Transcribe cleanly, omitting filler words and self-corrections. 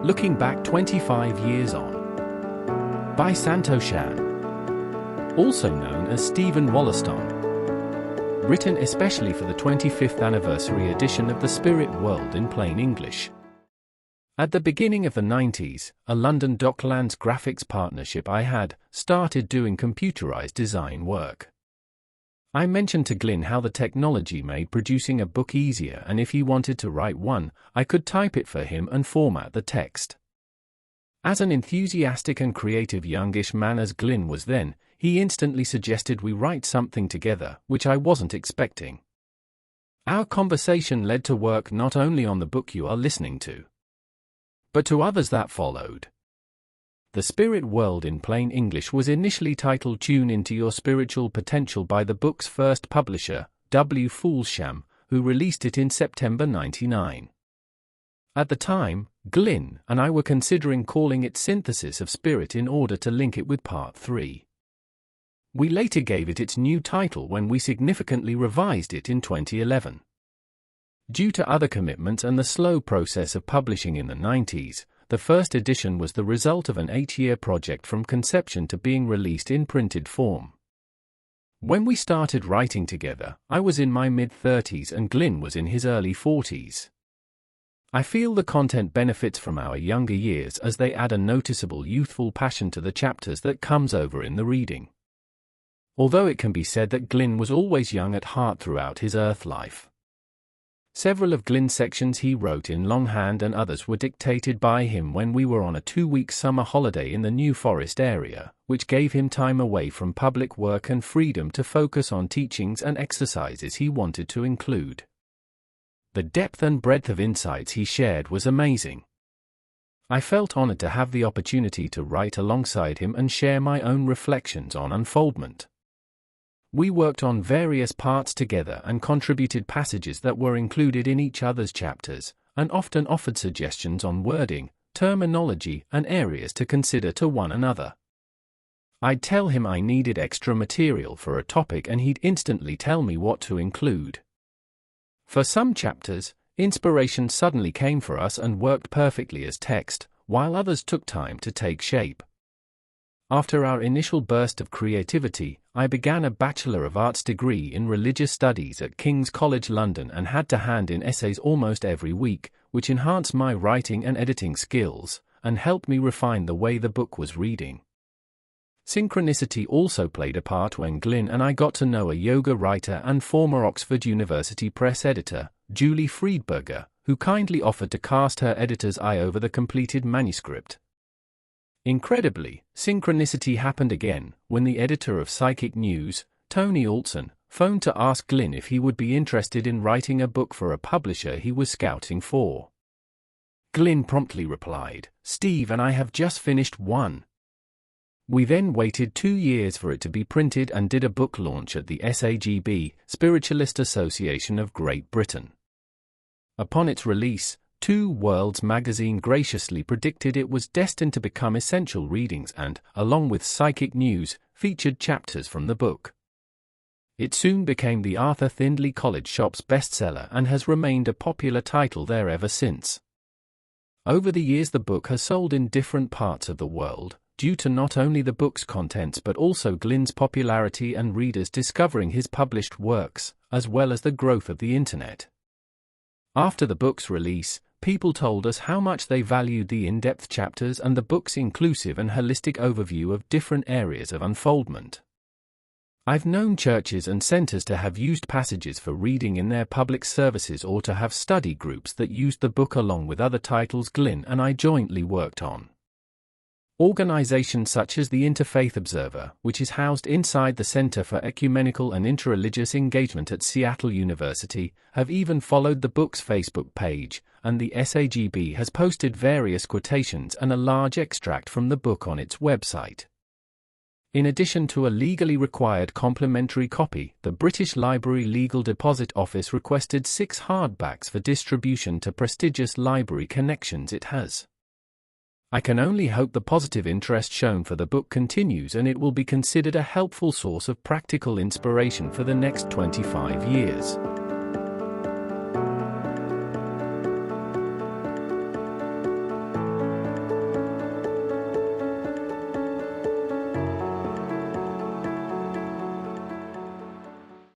Looking Back 25 Years On, by Santoshan, also known as Stephen Wollaston. Written especially for the 25th anniversary edition of The Spirit World in Plain English. At the beginning of the 90s, a London Docklands graphics partnership I had started doing computerized design work. I mentioned to Glyn how the technology made producing a book easier, and if he wanted to write one, I could type it for him and format the text. As an enthusiastic and creative youngish man as Glyn was then, he instantly suggested we write something together, which I wasn't expecting. Our conversation led to work not only on the book you are listening to, but to others that followed. The Spirit World in Plain English was initially titled Tune Into Your Spiritual Potential by the book's first publisher, Wollaston, who released it in September 1999. At the time, Glyn and I were considering calling it Synthesis of Spirit in order to link it with Part 3. We later gave it its new title when we significantly revised it in 2011. Due to other commitments and the slow process of publishing in the 90s, the first edition was the result of an 8-year project from conception to being released in printed form. When we started writing together, I was in my mid-30s and Glyn was in his early 40s. I feel the content benefits from our younger years as they add a noticeable youthful passion to the chapters that comes over in the reading. Although it can be said that Glyn was always young at heart throughout his earth life. Several of Glyn's sections he wrote in longhand and others were dictated by him when we were on a 2-week summer holiday in the New Forest area, which gave him time away from public work and freedom to focus on teachings and exercises he wanted to include. The depth and breadth of insights he shared was amazing. I felt honored to have the opportunity to write alongside him and share my own reflections on unfoldment. We worked on various parts together and contributed passages that were included in each other's chapters, and often offered suggestions on wording, terminology, and areas to consider to one another. I'd tell him I needed extra material for a topic and he'd instantly tell me what to include. For some chapters, inspiration suddenly came for us and worked perfectly as text, while others took time to take shape. After our initial burst of creativity, I began a Bachelor of Arts degree in Religious Studies at King's College London and had to hand in essays almost every week, which enhanced my writing and editing skills, and helped me refine the way the book was reading. Synchronicity also played a part when Glyn and I got to know a yoga writer and former Oxford University Press editor, Julie Friedberger, who kindly offered to cast her editor's eye over the completed manuscript. Incredibly, synchronicity happened again when the editor of Psychic News, Tony Olson, phoned to ask Glyn if he would be interested in writing a book for a publisher he was scouting for. Glyn promptly replied, "Steve and I have just finished one." We then waited 2 years for it to be printed and did a book launch at the SAGB, Spiritualist Association of Great Britain. Upon its release, Two Worlds magazine graciously predicted it was destined to become essential readings and, along with Psychic News, featured chapters from the book. It soon became the Arthur Findlay College Shop's bestseller and has remained a popular title there ever since. Over the years the book has sold in different parts of the world, due to not only the book's contents but also Glyn's popularity and readers discovering his published works, as well as the growth of the internet. After the book's release, people told us how much they valued the in-depth chapters and the book's inclusive and holistic overview of different areas of unfoldment. I've known churches and centers to have used passages for reading in their public services or to have study groups that used the book along with other titles Glyn and I jointly worked on. Organizations such as the Interfaith Observer, which is housed inside the Center for Ecumenical and Interreligious Engagement at Seattle University, have even followed the book's Facebook page, and the SAGB has posted various quotations and a large extract from the book on its website. In addition to a legally required complimentary copy, the British Library Legal Deposit Office requested 6 hardbacks for distribution to prestigious library connections it has. I can only hope the positive interest shown for the book continues and it will be considered a helpful source of practical inspiration for the next 25 years.